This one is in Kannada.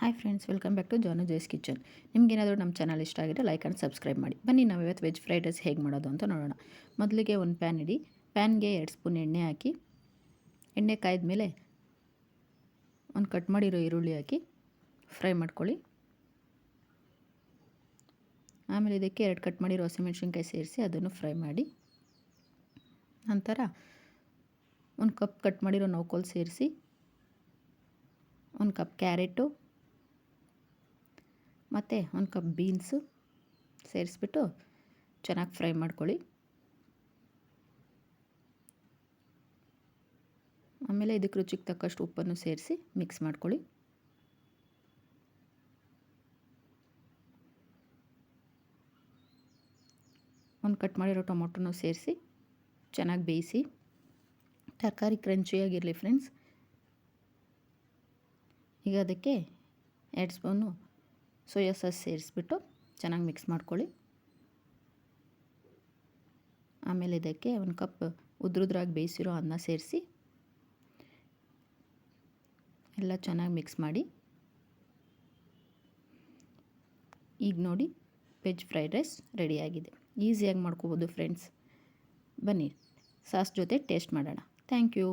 Hi friends, welcome back to Janu Jai's kitchen. ನಿಮಗೇನಾದರೂ ನಮ್ಮ ಚಾನಲ್ ಇಷ್ಟ ಆಗಿದ್ರೆ ಲೈಕ್ ಆ್ಯಂಡ್ ಸಬ್ಸ್ಕ್ರೈಬ್ ಮಾಡಿ. ಬನ್ನಿ ನಾವು ಇವತ್ತು ವೆಜ್ ಫ್ರೈಡ್ ರೈಸ್ ಹೇಗೆ ಮಾಡೋದು ಅಂತ ನೋಡೋಣ. ಮೊದಲಿಗೆ ಒಂದು ಪ್ಯಾನ್ ಇಡಿ. ಪ್ಯಾನ್ಗೆ 2 ಸ್ಪೂನ್ ಎಣ್ಣೆ ಹಾಕಿ, ಎಣ್ಣೆ ಕಾಯ್ದ ಮೇಲೆ ಒಂದು ಕಟ್ ಮಾಡಿರೋ ಈರುಳ್ಳಿ ಹಾಕಿ ಫ್ರೈ ಮಾಡ್ಕೊಳ್ಳಿ. ಆಮೇಲೆ ಇದಕ್ಕೆ 2 ಕಟ್ ಮಾಡಿರೋ ಹಸಿಮೆಣಸಿನ್ಕಾಯಿ ಸೇರಿಸಿ ಅದನ್ನು ಫ್ರೈ ಮಾಡಿ. ನಂತರ 1 ಕಪ್ ಕಟ್ ಮಾಡಿರೋ ನೌಕೋಲ್ ಸೇರಿಸಿ, 1 ಕಪ್ ಕ್ಯಾರೆಟು ಮತ್ತು 1 ಕಪ್ ಬೀನ್ಸು ಸೇರಿಸ್ಬಿಟ್ಟು ಚೆನ್ನಾಗಿ ಫ್ರೈ ಮಾಡ್ಕೊಳ್ಳಿ. ಆಮೇಲೆ ಇದಕ್ಕೆ ರುಚಿಗೆ ತಕ್ಕಷ್ಟು ಉಪ್ಪನ್ನು ಸೇರಿಸಿ ಮಿಕ್ಸ್ ಮಾಡ್ಕೊಳ್ಳಿ. ಒಂದು ಕಟ್ ಮಾಡಿರೋ ಟೊಮೊಟೊನೂ ಸೇರಿಸಿ ಚೆನ್ನಾಗಿ ಬೇಯಿಸಿ. ತರಕಾರಿ ಕ್ರಂಚಿಯಾಗಿರಲಿ ಫ್ರೆಂಡ್ಸ್. ಈಗ ಅದಕ್ಕೆ 2 ಸ್ಪೂನು ಸೋಯಾ ಸಾಸ್ ಸೇರಿಸ್ಬಿಟ್ಟು ಚೆನ್ನಾಗಿ ಮಿಕ್ಸ್ ಮಾಡ್ಕೊಳ್ಳಿ. ಆಮೇಲೆ ಇದಕ್ಕೆ 1 ಕಪ್ ಉದ್ರುದ್ರಾಗಿ ಬೇಯಿಸಿರೋ ಅನ್ನ ಸೇರಿಸಿ ಎಲ್ಲ ಚೆನ್ನಾಗಿ ಮಿಕ್ಸ್ ಮಾಡಿ. ಈಗ ನೋಡಿ, ವೆಜ್ ಫ್ರೈಡ್ ರೈಸ್ ರೆಡಿಯಾಗಿದೆ. ಈಸಿಯಾಗಿ ಮಾಡ್ಕೋಬೋದು ಫ್ರೆಂಡ್ಸ್. ಬನ್ನಿ ಸಾಸ್ ಜೊತೆ ಟೇಸ್ಟ್ ಮಾಡೋಣ. Thank you.